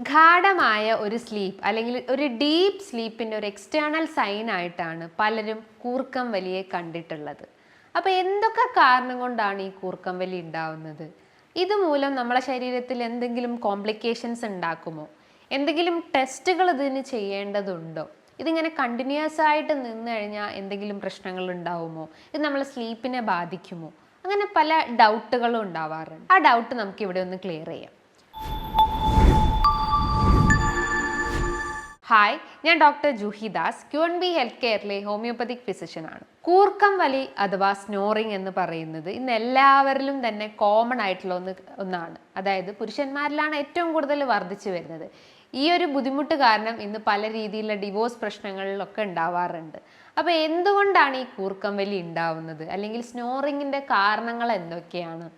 ഗാഢമായ ഒരു സ്ലീപ്പ് അല്ലെങ്കിൽ ഒരു ഡീപ്പ് സ്ലീപ്പിൻ്റെ ഒരു എക്സ്റ്റേണൽ സൈൻ ആയിട്ടാണ് പലരും കൂർക്കം വലിയെ കണ്ടിട്ടുള്ളത്. അപ്പോൾ എന്തൊക്കെ കാരണം കൊണ്ടാണ് ഈ കൂർക്കം വലി ഉണ്ടാവുന്നത്? ഇതുമൂലം നമ്മുടെ ശരീരത്തിൽ എന്തെങ്കിലും കോംപ്ലിക്കേഷൻസ് ഉണ്ടാക്കുമോ? എന്തെങ്കിലും ടെസ്റ്റുകൾ ഇതിന് ചെയ്യേണ്ടതുണ്ടോ? ഇതിങ്ങനെ കണ്ടിന്യൂസ് ആയിട്ട് നിന്ന് കഴിഞ്ഞാൽ എന്തെങ്കിലും പ്രശ്നങ്ങൾ ഉണ്ടാവുമോ? ഇത് നമ്മളെ സ്ലീപ്പിനെ ബാധിക്കുമോ? അങ്ങനെ പല ഡൗട്ടുകളും ഉണ്ടാവാറുണ്ട്. ആ ഡൗട്ട് നമുക്ക് ഇവിടെ ഒന്ന് ക്ലിയർ ചെയ്യാം. ഹായ്, ഞാൻ doctor Juhi Das, QNB health കെയറിലെ ഹോമിയോപ്പതിക് ഫിസിഷ്യനാണ്. കൂർക്കം വലി അഥവാ സ്നോറിങ് എന്ന് പറയുന്നത് ഇന്ന് എല്ലാവരിലും തന്നെ കോമൺ ആയിട്ടുള്ള ഒന്നാണ്. അതായത് പുരുഷന്മാരിലാണ് ഏറ്റവും കൂടുതൽ വർദ്ധിച്ചു വരുന്നത്. ഈ ഒരു ബുദ്ധിമുട്ട് കാരണം ഇന്ന് പല രീതിയിലുള്ള ഡിവോഴ്സ് പ്രശ്നങ്ങളിലൊക്കെ ഉണ്ടാവാറുണ്ട്. അപ്പോൾ എന്തുകൊണ്ടാണ് ഈ കൂർക്കം വലി ഉണ്ടാവുന്നത്, അല്ലെങ്കിൽ സ്നോറിങ്ങിൻ്റെ കാരണങ്ങൾ എന്തൊക്കെയാണ്?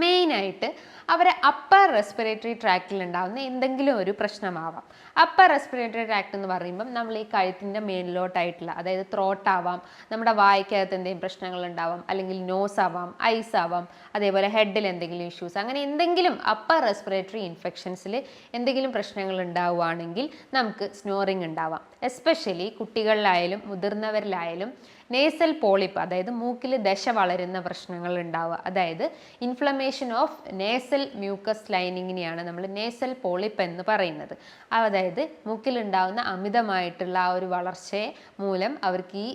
മെയിനായിട്ട് അവരെ അപ്പർ റെസ്പിറേറ്ററി ട്രാക്റ്റിൽ ഉണ്ടാകുന്ന എന്തെങ്കിലും ഒരു പ്രശ്നമാവാം. അപ്പർ റെസ്പിറേറ്ററി ട്രാക്ട് എന്ന് പറയുമ്പം നമ്മൾ ഈ കഴുത്തിൻ്റെ മേലിലോട്ടായിട്ടുള്ള, അതായത് ത്രോട്ട് ആവാം, നമ്മുടെ വായ്ക്കകത്ത് എന്തെങ്കിലും പ്രശ്നങ്ങൾ ഉണ്ടാവാം, അല്ലെങ്കിൽ നോസ് ആവാം, ഐസ് ആവാം, അതേപോലെ ഹെഡിൽ എന്തെങ്കിലും ഇഷ്യൂസ്, അങ്ങനെ എന്തെങ്കിലും അപ്പർ റെസ്പിറേറ്ററി ഇൻഫെക്ഷൻസിൽ എന്തെങ്കിലും പ്രശ്നങ്ങൾ ഉണ്ടാവുകയാണെങ്കിൽ നമുക്ക് സ്നോറിങ് ഉണ്ടാവാം. എസ്പെഷ്യലി കുട്ടികളിലായാലും മുതിർന്നവരിലായാലും നേസൽ പോളിപ്പ്, അതായത് മൂക്കിൽ ദശ വളരുന്ന പ്രശ്നങ്ങൾ ഉണ്ടാവുക, അതായത് ഇൻഫ്ലമേഷൻ ഓഫ് നേസൽ മ്യൂക്കസ് ലൈനിങ്ങിനെയാണ് നമ്മൾ നേസൽ പോളിപ്പ് എന്ന് പറയുന്നത്. അതായത് മൂക്കിലുണ്ടാവുന്ന അമിതമായിട്ടുള്ള ആ ഒരു വളർച്ചയെ മൂലം അവർക്ക് ഈ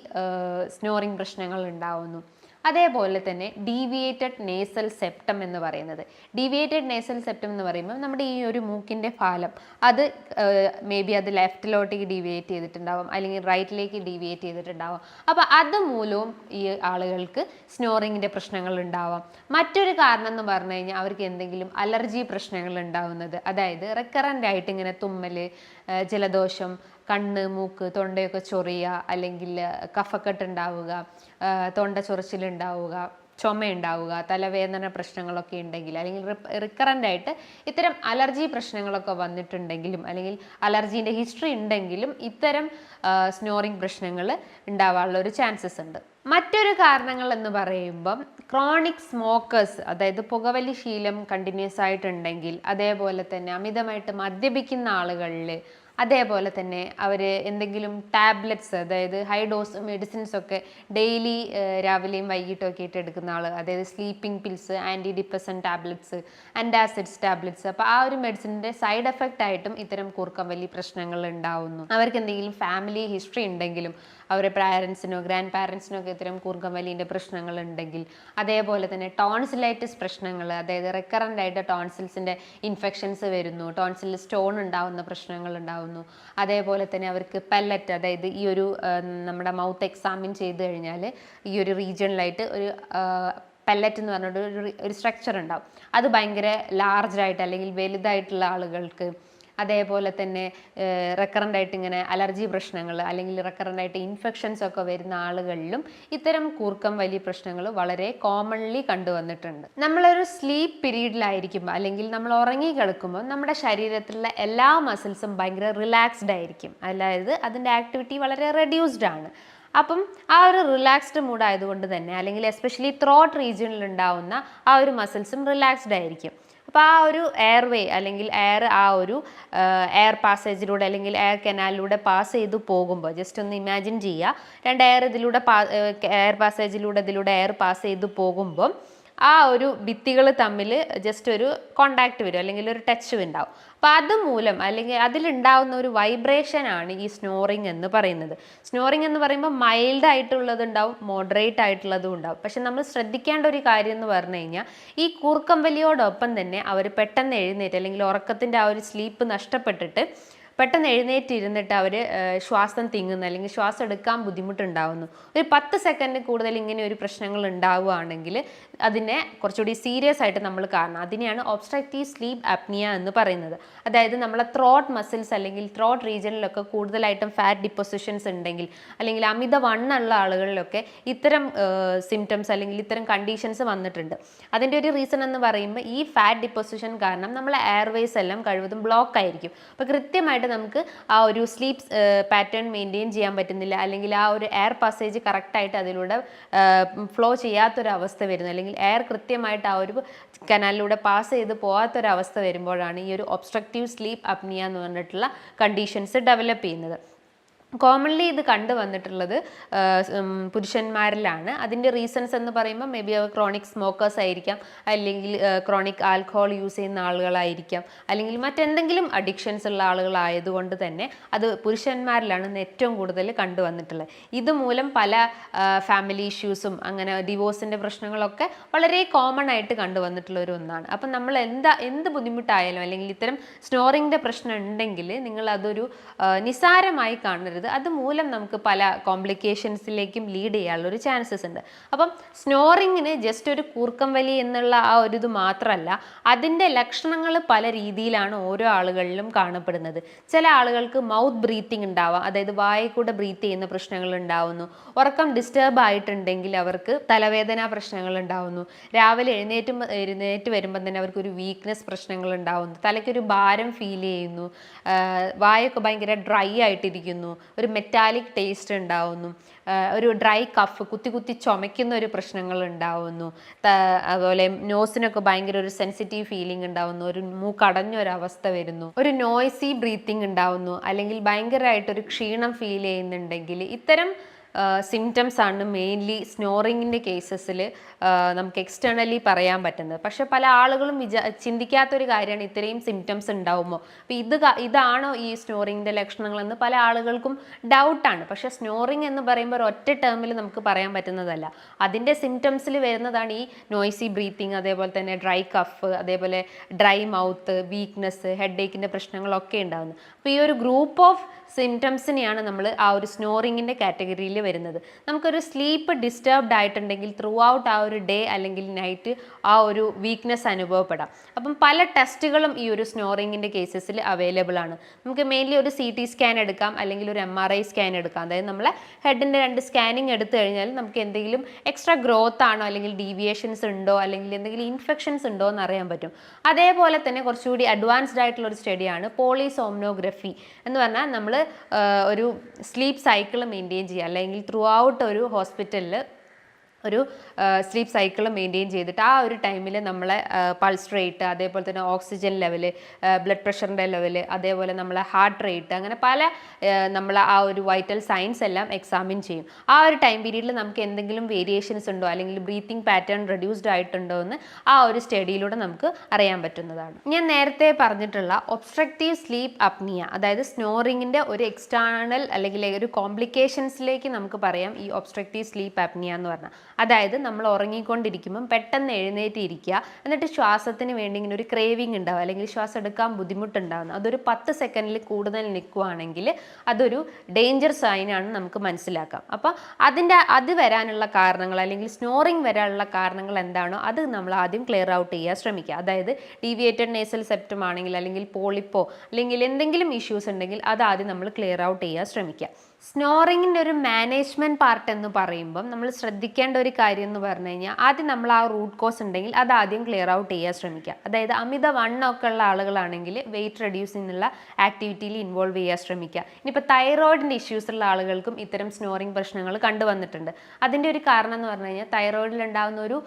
സ്നോറിങ് പ്രശ്നങ്ങൾ ഉണ്ടാവുന്നു. അതേപോലെ തന്നെ ഡീവിയേറ്റഡ് നേസൽ സെപ്റ്റം എന്ന് പറയുന്നത്, ഡീവിയേറ്റഡ് നേസൽ സെപ്റ്റം എന്ന് പറയുമ്പോൾ നമ്മുടെ ഈ ഒരു മൂക്കിൻ്റെ ഫാലം അത് മേ ബി അത് ലെഫ്റ്റിലോട്ടേക്ക് ഡീവിയേറ്റ് ചെയ്തിട്ടുണ്ടാവും, അല്ലെങ്കിൽ റൈറ്റിലേക്ക് ഡീവിയേറ്റ് ചെയ്തിട്ടുണ്ടാവും. അപ്പോൾ അതുമൂലവും ഈ ആളുകൾക്ക് സ്നോറിങ്ങിൻ്റെ പ്രശ്നങ്ങൾ ഉണ്ടാവാം. മറ്റൊരു കാരണം എന്ന് പറഞ്ഞു കഴിഞ്ഞാൽ അവർക്ക് എന്തെങ്കിലും അലർജി പ്രശ്നങ്ങൾ ഉണ്ടാവുന്നത്, അതായത് റെക്കറൻ്റ് ആയിട്ട് ഇങ്ങനെ തുമ്മൽ, ജലദോഷം, കണ്ണ്, മൂക്ക്, തൊണ്ടയൊക്കെ ചൊറിയുക, അല്ലെങ്കിൽ കഫക്കെട്ട് ഉണ്ടാവുക, തൊണ്ട ചൊറിച്ചിലുണ്ടാവുക, ചുമയുണ്ടാവുക, തലവേദന പ്രശ്നങ്ങളൊക്കെ ഉണ്ടെങ്കിൽ, അല്ലെങ്കിൽ റിക്കറൻ്റ് ആയിട്ട് ഇത്തരം അലർജി പ്രശ്നങ്ങളൊക്കെ വന്നിട്ടുണ്ടെങ്കിലും, അല്ലെങ്കിൽ അലർജീൻ്റെ ഹിസ്റ്ററി ഉണ്ടെങ്കിലും ഇത്തരം സ്നോറിങ് പ്രശ്നങ്ങൾ ഉണ്ടാവാനുള്ള ഒരു ചാൻസസ് ഉണ്ട്. മറ്റൊരു കാരണങ്ങൾ എന്ന് പറയുമ്പം ക്രോണിക് സ്മോക്കേഴ്സ്, അതായത് പുകവലി ശീലം കണ്ടിന്യൂസ് ആയിട്ടുണ്ടെങ്കിൽ, അതേപോലെ തന്നെ അമിതമായിട്ട് മദ്യപിക്കുന്ന ആളുകളിൽ, അതേപോലെ തന്നെ അവർ എന്തെങ്കിലും ടാബ്ലറ്റ്സ്, അതായത് ഹൈ ഡോസ് മെഡിസിൻസ് ഒക്കെ ഡെയിലി രാവിലെയും വൈകിട്ടും ഒക്കെ ആയിട്ട് എടുക്കുന്ന ആൾ, അതായത് sleeping pills, anti depressant tablets, antacids tablets, അപ്പോൾ ആ ഒരു മെഡിസിൻ്റെ സൈഡ് എഫക്റ്റ് ആയിട്ടും ഇത്തരം കൂർക്കം വലി പ്രശ്നങ്ങൾ ഉണ്ടാവുന്നു. അവർക്ക് എന്തെങ്കിലും ഫാമിലി ഹിസ്റ്ററി ഉണ്ടെങ്കിലും, അവരുടെ പാരൻസിനോ ഗ്രാൻഡ് പാരൻസിനോ ഒക്കെ ഇത്തരം കൂർക്കം വലിൻ്റെ പ്രശ്നങ്ങൾ ഉണ്ടെങ്കിൽ, അതേപോലെ തന്നെ ടോൺസിലൈറ്റിസ് പ്രശ്നങ്ങൾ, അതായത് റെക്കറൻ്റ് ആയിട്ട് ടോൺസിൽസിൻ്റെ ഇൻഫെക്ഷൻസ് വരുന്നു, ടോൺസിൽ സ്റ്റോൺ ഉണ്ടാവുന്ന പ്രശ്നങ്ങൾ ഉണ്ടാവുന്നു. അതേപോലെ തന്നെ അവർക്ക് പെല്ലറ്റ്, അതായത് ഈ ഒരു നമ്മുടെ മൗത്ത് എക്സാമിൻ ചെയ്ത് കഴിഞ്ഞാൽ ഈ ഒരു റീജിയണിലായിട്ട് ഒരു പെല്ലറ്റ് എന്ന് പറഞ്ഞിട്ട് ഒരു സ്ട്രക്ചർ ഉണ്ടാവും. അത് ഭയങ്കര ലാർജായിട്ട് അല്ലെങ്കിൽ വലുതായിട്ടുള്ള ആളുകൾക്ക്, അതേപോലെ തന്നെ റെക്കറൻ്റ് ആയിട്ട് ഇങ്ങനെ അലർജി പ്രശ്നങ്ങൾ, അല്ലെങ്കിൽ റെക്കറൻ്റ് ആയിട്ട് ഇൻഫെക്ഷൻസ് ഒക്കെ വരുന്ന ആളുകളിലും ഇത്തരം കൂർക്കം വലി പ്രശ്നങ്ങൾ വളരെ കോമൺലി കണ്ടുവന്നിട്ടുണ്ട്. നമ്മളൊരു സ്ലീപ്പ് പീരീഡിലായിരിക്കുമ്പോൾ, അല്ലെങ്കിൽ നമ്മൾ ഉറങ്ങി കിടക്കുമ്പോൾ നമ്മുടെ ശരീരത്തിലുള്ള എല്ലാ മസിൽസും ഭയങ്കര റിലാക്സ്ഡ് ആയിരിക്കും, അതായത് അതിൻ്റെ ആക്ടിവിറ്റി വളരെ റെഡ്യൂസ്ഡ് ആണ്. അപ്പം ആ ഒരു റിലാക്സ്ഡ് മൂഡ് ആയതുകൊണ്ട് തന്നെ, അല്ലെങ്കിൽ എസ്പെഷ്യലി ത്രോട്ട് റീജിയണിൽ ഉണ്ടാവുന്ന ആ ഒരു മസിൽസും റിലാക്സ്ഡ് ആയിരിക്കും. അപ്പോൾ ആ ഒരു എയർവേ, അല്ലെങ്കിൽ ആ ഒരു എയർ പാസേജിലൂടെ, അല്ലെങ്കിൽ എയർ കനാലിലൂടെ പാസ് ചെയ്ത് പോകുമ്പോൾ, ജസ്റ്റ് ഒന്ന് ഇമാജിൻ ചെയ്യുക, രണ്ട് എയർ പാസേജിലൂടെ എയർ പാസ് ചെയ്ത് പോകുമ്പോൾ ആ ഒരു ഭിത്തികൾ തമ്മിൽ ജസ്റ്റ് ഒരു കോണ്ടാക്ട് വരും, അല്ലെങ്കിൽ ഒരു ടച്ച് ഉണ്ടാവും. അപ്പോൾ അതുമൂലം, അല്ലെങ്കിൽ അതിലുണ്ടാവുന്ന ഒരു വൈബ്രേഷനാണ് ഈ സ്നോറിങ് എന്ന് പറയുന്നത്. സ്നോറിങ് എന്ന് പറയുമ്പോൾ മൈൽഡ് ആയിട്ടുള്ളതുണ്ടാവും, മോഡറേറ്റ് ആയിട്ടുള്ളതും ഉണ്ടാവും. പക്ഷെ നമ്മൾ ശ്രദ്ധിക്കേണ്ട ഒരു കാര്യം എന്ന് പറഞ്ഞു കഴിഞ്ഞാൽ, ഈ കൂർക്കം വലിയോടൊപ്പം തന്നെ അവർ പെട്ടെന്ന് എഴുന്നേറ്റ്, അല്ലെങ്കിൽ ഉറക്കത്തിൻ്റെ ആ ഒരു സ്ലീപ്പ് നഷ്ടപ്പെട്ടിട്ട് പെട്ടെന്ന് എഴുന്നേറ്റിരുന്നിട്ട് അവർ ശ്വാസം തിങ്ങുന്നു, അല്ലെങ്കിൽ ശ്വാസം എടുക്കാൻ ബുദ്ധിമുട്ടുണ്ടാവുന്നു. ഒരു 10 സെക്കൻഡ് കൂടുതൽ ഇങ്ങനെ ഒരു പ്രശ്നങ്ങൾ ഉണ്ടാവുകയാണെങ്കിൽ അതിനെ കുറച്ചുകൂടി സീരിയസ് ആയിട്ട് നമ്മൾ കാണണം. അതിനെയാണ് ഒബ്സ്ട്രക്റ്റീവ് സ്ലീപ്പ് അപ്നിയ എന്ന് പറയുന്നത്. അതായത് നമ്മളെ ത്രോട്ട് മസിൽസ്, അല്ലെങ്കിൽ ത്രോട്ട് റീജിയനിലൊക്കെ കൂടുതലായിട്ടും ഫാറ്റ് ഡിപ്പോസിഷൻസ് ഉണ്ടെങ്കിൽ, അല്ലെങ്കിൽ അമിത വണ്ണമുള്ള ആളുകളിലൊക്കെ ഇത്തരം സിംറ്റംസ്, അല്ലെങ്കിൽ ഇത്തരം കണ്ടീഷൻസ് വന്നിട്ടുണ്ട്. അതിൻ്റെ ഒരു റീസൺ എന്ന് പറയുമ്പോൾ ഈ ഫാറ്റ് ഡിപ്പോസിഷൻ കാരണം നമ്മളെ എയർവേസ് എല്ലാം കഴിവതും ബ്ലോക്ക് ആയിരിക്കും. അപ്പോൾ കൃത്യമായിട്ട് കറക്റ്റായിട്ട് നമുക്ക് ആ ഒരു സ്ലീപ്പ് പാറ്റേൺ മെയിൻറ്റെയിൻ ചെയ്യാൻ പറ്റുന്നില്ല, അല്ലെങ്കിൽ ആ ഒരു എയർ പാസേജ് കറക്റ്റായിട്ട് അതിലൂടെ ഫ്ലോ ചെയ്യാത്തൊരവസ്ഥ വരുന്നു, അല്ലെങ്കിൽ എയർ കൃത്യമായിട്ട് ആ ഒരു കനാലിലൂടെ പാസ് ചെയ്ത് പോകാത്തൊരവസ്ഥ വരുമ്പോഴാണ് ഈ ഒരു ഒബ്സ്ട്രക്റ്റീവ് സ്ലീപ്പ് അപ്നിയ എന്ന് പറഞ്ഞിട്ടുള്ള കണ്ടീഷൻസ് ഡെവലപ്പ് ചെയ്യുന്നത്. കോമൺലി ഇത് കണ്ടുവന്നിട്ടുള്ളത് പുരുഷന്മാരിലാണ്. അതിൻ്റെ റീസൺസ് എന്ന് പറയുമ്പോൾ മേ ബി അവർ ക്രോണിക് സ്മോക്കേഴ്സ് ആയിരിക്കാം, അല്ലെങ്കിൽ ക്രോണിക് ആൽക്കഹോൾ യൂസ് ചെയ്യുന്ന ആളുകളായിരിക്കാം, അല്ലെങ്കിൽ മറ്റെന്തെങ്കിലും അഡിക്ഷൻസ് ഉള്ള ആളുകളായതുകൊണ്ട് തന്നെ അത് പുരുഷന്മാരിലാണ് ഏറ്റവും കൂടുതൽ കണ്ടുവന്നിട്ടുള്ളത്. ഇതുമൂലം പല ഫാമിലി ഇഷ്യൂസും അങ്ങനെ ഡിവോഴ്സിൻ്റെ പ്രശ്നങ്ങളൊക്കെ വളരെ കോമൺ ആയിട്ട് കണ്ടുവന്നിട്ടുള്ള ഒരു ഒന്നാണ്. അപ്പം നമ്മൾ എന്ത് ബുദ്ധിമുട്ടായാലും അല്ലെങ്കിൽ ഇത്തരം സ്നോറിങ്ങിൻ്റെ പ്രശ്നം ഉണ്ടെങ്കിൽ നിങ്ങൾ അതൊരു നിസാരമായി കാണരുത്. അതുമൂലം നമുക്ക് പല കോംപ്ലിക്കേഷൻസിലേക്കും ലീഡ് ചെയ്യാനുള്ള ഒരു ചാൻസസ് ഉണ്ട്. അപ്പം സ്നോറിങ്ങിന് ജസ്റ്റ് ഒരു കൂർക്കം വലി എന്നുള്ള ആ ഒരു ഇത് മാത്രമല്ല, അതിൻ്റെ ലക്ഷണങ്ങൾ പല രീതിയിലാണ് ഓരോ ആളുകളിലും കാണപ്പെടുന്നത്. ചില ആളുകൾക്ക് മൗത്ത് ബ്രീത്തിങ് ഉണ്ടാവാം, അതായത് വായിൽ കൂടെ ബ്രീത്ത് ചെയ്യുന്ന പ്രശ്നങ്ങൾ ഉണ്ടാവുന്നു. ഉറക്കം ഡിസ്റ്റർബ് ആയിട്ടുണ്ടെങ്കിൽ അവർക്ക് തലവേദന പ്രശ്നങ്ങൾ ഉണ്ടാവുന്നു. രാവിലെ എഴുന്നേറ്റ് വരുമ്പോൾ തന്നെ അവർക്കൊരു വീക്ക്നെസ് പ്രശ്നങ്ങൾ ഉണ്ടാവുന്നു. തലയ്ക്കൊരു ഭാരം ഫീൽ ചെയ്യുന്നു. വായൊക്കെ ഭയങ്കര ഡ്രൈ ആയിട്ടിരിക്കുന്നു. ഒരു മെറ്റാലിക് ടേസ്റ്റ് ഉണ്ടാവുന്നു. ഒരു ഡ്രൈ കഫ്, കുത്തി ചുമയ്ക്കുന്ന ഒരു പ്രശ്നങ്ങൾ ഉണ്ടാവുന്നു. അതുപോലെ നോസിനൊക്കെ ഭയങ്കര ഒരു സെൻസിറ്റീവ് ഫീലിംഗ് ഉണ്ടാവുന്നു. ഒരു മൂക്കടഞ്ഞൊരവസ്ഥ വരുന്നു. ഒരു നോയ്സി ബ്രീത്തിങ് ഉണ്ടാവുന്നു. അല്ലെങ്കിൽ ഭയങ്കരമായിട്ടൊരു ക്ഷീണം ഫീൽ ചെയ്യുന്നുണ്ടെങ്കിൽ ഇത്തരം സിംറ്റംസ് ആണ് മെയിൻലി സ്നോറിങ്ങിൻ്റെ കേസസിൽ നമുക്ക് എക്സ്റ്റേണലി പറയാൻ പറ്റുന്നത്. പക്ഷെ പല ആളുകളും ചിന്തിക്കാത്തൊരു കാര്യമാണ് ഇത്രയും സിംറ്റംസ് ഉണ്ടാവുമോ, അപ്പോൾ ഇതാണോ ഈ സ്നോറിങ്ങിൻ്റെ ലക്ഷണങ്ങളെന്ന് പല ആളുകൾക്കും ഡൗട്ടാണ്. പക്ഷേ സ്നോറിങ് എന്ന് പറയുമ്പോൾ ഒറ്റ ടേമിൽ നമുക്ക് പറയാൻ പറ്റുന്നതല്ല. അതിൻ്റെ സിംറ്റംസിൽ വരുന്നതാണ് ഈ നോയ്സി ബ്രീത്തിങ്, അതേപോലെ തന്നെ ഡ്രൈ കഫ്, അതേപോലെ ഡ്രൈ മൗത്ത്, വീക്ക്നെസ്, ഹെഡ് ഏക്കിൻ്റെ പ്രശ്നങ്ങളൊക്കെ ഉണ്ടാകുന്നത്. അപ്പോൾ ഈ ഒരു ഗ്രൂപ്പ് ഓഫ് സിംറ്റംസിനെയാണ് നമ്മൾ ആ ഒരു സ്നോറിങ്ങിൻ്റെ കാറ്റഗറിയിൽ വരുന്നത്. നമുക്കൊരു സ്ലീപ്പ് ഡിസ്റ്റർബ്ഡ് ആയിട്ടുണ്ടെങ്കിൽ ത്രൂ ഔട്ട് ആ ഒരു ഡേ അല്ലെങ്കിൽ നൈറ്റ് ആ ഒരു വീക്ക്നെസ് അനുഭവപ്പെടാം. അപ്പം പല ടെസ്റ്റുകളും ഈ ഒരു സ്നോറിങ്ങിൻ്റെ കേസസിൽ അവൈലബിൾ ആണ്. നമുക്ക് മെയിൻലി ഒരു CT സ്കാൻ എടുക്കാം, അല്ലെങ്കിൽ ഒരു MRI സ്കാൻ എടുക്കാം. അതായത് നമ്മളെ ഹെഡിൻ്റെ 2 സ്കാനിങ് എടുത്തു കഴിഞ്ഞാൽ നമുക്ക് എന്തെങ്കിലും എക്സ്ട്രാ ഗ്രോത്ത് ആണോ, അല്ലെങ്കിൽ ഡീവിയേഷൻസ് ഉണ്ടോ, അല്ലെങ്കിൽ എന്തെങ്കിലും ഇൻഫെക്ഷൻസ് ഉണ്ടോ എന്ന് അറിയാൻ പറ്റും. അതേപോലെ തന്നെ കുറച്ചുകൂടി അഡ്വാൻസ്ഡ് ആയിട്ടുള്ള ഒരു സ്റ്റഡിയാണ് പോളിസോംനോഗ്രഫി എന്ന് പറഞ്ഞാൽ നമ്മൾ ഒരു സ്ലീപ്പ് സൈക്കിൾ മെയിൻറ്റെയിൻ ചെയ്യുക, അല്ലെങ്കിൽ ത്രൂ ഔട്ട് ഒരു ഹോസ്പിറ്റലിൽ ഒരു സ്ലീപ്പ് സൈക്കിൾ മെയിൻറ്റെയിൻ ചെയ്തിട്ട് ആ ഒരു ടൈമിൽ നമ്മളെ പൾസ് റേറ്റ്, അതേപോലെ തന്നെ ഓക്സിജൻ ലെവല്, ബ്ലഡ് പ്രഷറിൻ്റെ ലെവല്, അതേപോലെ നമ്മളെ ഹാർട്ട് റേറ്റ്, അങ്ങനെ പല നമ്മൾ ആ ഒരു വൈറ്റൽ സൈൻസ് എല്ലാം എക്സാമിൻ ചെയ്യും. ആ ഒരു ടൈം പീരീഡിൽ നമുക്ക് എന്തെങ്കിലും വേരിയേഷൻസ് ഉണ്ടോ, അല്ലെങ്കിൽ ബ്രീത്തിങ് പാറ്റേൺ റെഡ്യൂസ്ഡ് ആയിട്ടുണ്ടോ എന്ന് ആ ഒരു സ്റ്റഡിയിലൂടെ നമുക്ക് അറിയാൻ പറ്റുന്നതാണ്. ഞാൻ നേരത്തെ പറഞ്ഞിട്ടുള്ള ഒബ്സ്ട്രക്റ്റീവ് സ്ലീപ്പ് അപ്നിയ, അതായത് സ്നോറിങ്ങിൻ്റെ ഒരു എക്സ്റ്റേണൽ അല്ലെങ്കിൽ ഒരു കോംപ്ലിക്കേഷൻസിലേക്ക് നമുക്ക് പറയാം ഈ ഒബ്സ്ട്രക്റ്റീവ് സ്ലീപ്പ് അപ്നിയ എന്ന് പറഞ്ഞാൽ. അതായത് നമ്മൾ ഉറങ്ങിക്കൊണ്ടിരിക്കുമ്പം പെട്ടെന്ന് എഴുന്നേറ്റ് ഇരിക്കുക, എന്നിട്ട് ശ്വാസത്തിന് വേണ്ടി ഇങ്ങനെ ഒരു ക്രേവിങ് ഉണ്ടാവുക, അല്ലെങ്കിൽ ശ്വാസം എടുക്കാൻ ബുദ്ധിമുട്ടുണ്ടാകുന്നു. അതൊരു 10 സെക്കൻഡിൽ കൂടുതൽ നിൽക്കുകയാണെങ്കിൽ അതൊരു ഡേഞ്ചർ സൈനാണ് നമുക്ക് മനസ്സിലാക്കാം. അപ്പോൾ അത് വരാനുള്ള കാരണങ്ങൾ, അല്ലെങ്കിൽ സ്നോറിങ് വരാനുള്ള കാരണങ്ങൾ എന്താണോ അത് നമ്മൾ ആദ്യം ക്ലിയർ ഔട്ട് ചെയ്യാൻ ശ്രമിക്കുക. അതായത് ഡീവിയേറ്റഡ് നേസൽ സെപ്റ്റം ആണെങ്കിൽ, അല്ലെങ്കിൽ പോളിപ്പോ, അല്ലെങ്കിൽ എന്തെങ്കിലും ഇഷ്യൂസ് ഉണ്ടെങ്കിൽ അത് ആദ്യം നമ്മൾ ക്ലിയർ ഔട്ട് ചെയ്യാൻ ശ്രമിക്കുക. സ്നോറിങ്ങിൻ്റെ ഒരു മാനേജ്മെൻറ്റ് പാർട്ട് എന്ന് പറയുമ്പം നമ്മൾ ശ്രദ്ധിക്കേണ്ട ഒരു കാര്യം എന്ന് പറഞ്ഞു കഴിഞ്ഞാൽ ആദ്യം നമ്മൾ ആ റൂട്ട് കോസ് ഉണ്ടെങ്കിൽ അത് ആദ്യം ക്ലിയർ ഔട്ട് ചെയ്യാൻ ശ്രമിക്കുക. അതായത് അമിത വണ്ണമൊക്കെ ഉള്ള ആളുകളാണെങ്കിൽ വെയിറ്റ് റെഡ്യൂസ് ചെയ്യുന്നുള്ള ആക്ടിവിറ്റിയിൽ ഇൻവോൾവ് ചെയ്യാൻ ശ്രമിക്കുക. ഇനിയിപ്പോൾ തൈറോയിഡിൻ്റെ ഇഷ്യൂസ് ഉള്ള ആളുകൾക്കും ഇത്തരം സ്നോറിങ് പ്രശ്നങ്ങൾ കണ്ടുവന്നിട്ടുണ്ട്. അതിൻ്റെ ഒരു കാരണം എന്ന് പറഞ്ഞു കഴിഞ്ഞാൽ തൈറോയിഡിൽ ഉണ്ടാകുന്ന ഒരു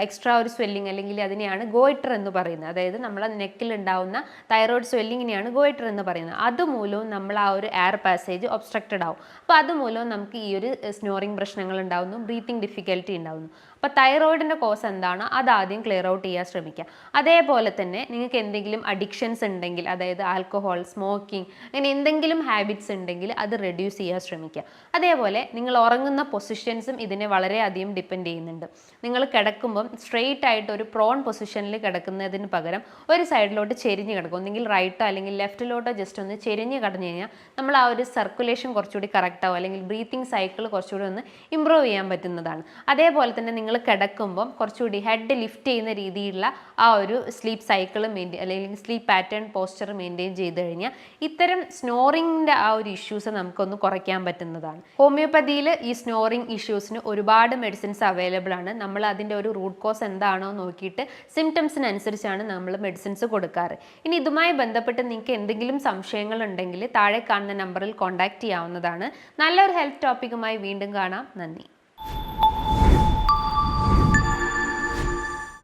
എക്സ്ട്രാ ഒരു സ്വെല്ലിങ്, അല്ലെങ്കിൽ അതിനെയാണ് ഗോയിറ്റർ എന്ന് പറയുന്നത്. അതായത് നമ്മളെ നെക്കിൽ ഉണ്ടാവുന്ന തൈറോയിഡ് സ്വെല്ലിങ്ങിനെയാണ് ഗോയിറ്റർ എന്ന് പറയുന്നത്. അതുമൂലവും നമ്മൾ ആ ഒരു എയർ പാസേജ് ഒബ്സ്ട്രക്റ്റഡ് ആവും. അപ്പോൾ അതുമൂലം നമുക്ക് ഈ ഒരു സ്നോറിങ് പ്രശ്നങ്ങൾ ഉണ്ടാവുന്നു, ബ്രീത്തിങ് ഡിഫിക്കൽറ്റി ഉണ്ടാവുന്നു. അപ്പോൾ തൈറോയിഡിൻ്റെ കോസ് എന്താണ് അത് ആദ്യം ക്ലിയർ ഔട്ട് ചെയ്യാൻ ശ്രമിക്കുക. അതേപോലെ തന്നെ നിങ്ങൾക്ക് എന്തെങ്കിലും അഡിക്ഷൻസ് ഉണ്ടെങ്കിൽ, അതായത് ആൽക്കഹോൾ, സ്മോക്കിംഗ്, അങ്ങനെ എന്തെങ്കിലും ഹാബിറ്റ്സ് ഉണ്ടെങ്കിൽ അത് റെഡ്യൂസ് ചെയ്യാൻ ശ്രമിക്കുക. അതേപോലെ നിങ്ങൾ ഉറങ്ങുന്ന പൊസിഷൻസും ഇതിനെ വളരെയധികം ഡിപ്പെൻഡ് ചെയ്യുന്നുണ്ട്. നിങ്ങൾ കിടക്കുമ്പം സ്ട്രെയിറ്റ് ആയിട്ട് ഒരു പ്രോൺ പൊസിഷനിൽ കിടക്കുന്നതിന് പകരം ഒരു സൈഡിലോട്ട് ചെരിഞ്ഞ് കിടക്കും, ഒന്നെങ്കിൽ റൈറ്റോ അല്ലെങ്കിൽ ലെഫ്റ്റിലോട്ടോ ജസ്റ്റ് ഒന്ന് ചെരിഞ്ഞ് കിടന്നു കഴിഞ്ഞാൽ നമ്മൾ ആ ഒരു സർക്കുലേഷൻ കുറച്ചുകൂടി കറക്റ്റ് ആവും, അല്ലെങ്കിൽ ബ്രീത്തിങ് സൈക്കിൾ കുറച്ചുകൂടി ഒന്ന് ഇമ്പ്രൂവ് ചെയ്യാൻ പറ്റുന്നതാണ്. അതേപോലെ തന്നെ നിങ്ങൾ നിങ്ങൾ കിടക്കുമ്പം കുറച്ചുകൂടി ഹെഡ് ലിഫ്റ്റ് ചെയ്യുന്ന രീതിയിലുള്ള ആ ഒരു സ്ലീപ്പ് സൈക്കിൾ അല്ലെങ്കിൽ സ്ലീപ്പ് പാറ്റേൺ പോസ്ചർ മെയിൻറ്റെയിൻ ചെയ്ത് കഴിഞ്ഞാൽ ഇത്തരം സ്നോറിങ്ങിൻ്റെ ആ ഒരു ഇഷ്യൂസ് നമുക്കൊന്ന് കുറയ്ക്കാൻ പറ്റുന്നതാണ്. ഹോമിയോപ്പതിയിൽ ഈ സ്നോറിങ് ഇഷ്യൂസിന് ഒരുപാട് മെഡിസിൻസ് അവൈലബിൾ ആണ്. നമ്മൾ അതിൻ്റെ ഒരു റൂട്ട് കോസ് എന്താണോ നോക്കിയിട്ട് സിംറ്റംസിനനുസരിച്ചാണ് നമ്മൾ മെഡിസിൻസ് കൊടുക്കാറ്. ഇനി ഇതുമായി ബന്ധപ്പെട്ട് നിങ്ങൾക്ക് എന്തെങ്കിലും സംശയങ്ങൾ ഉണ്ടെങ്കിൽ താഴെ കാണുന്ന നമ്പറിൽ കോൺടാക്റ്റ് ചെയ്യാവുന്നതാണ്. നല്ലൊരു ഹെൽത്ത് ടോപ്പിക്കുമായി വീണ്ടും കാണാം. നന്ദി.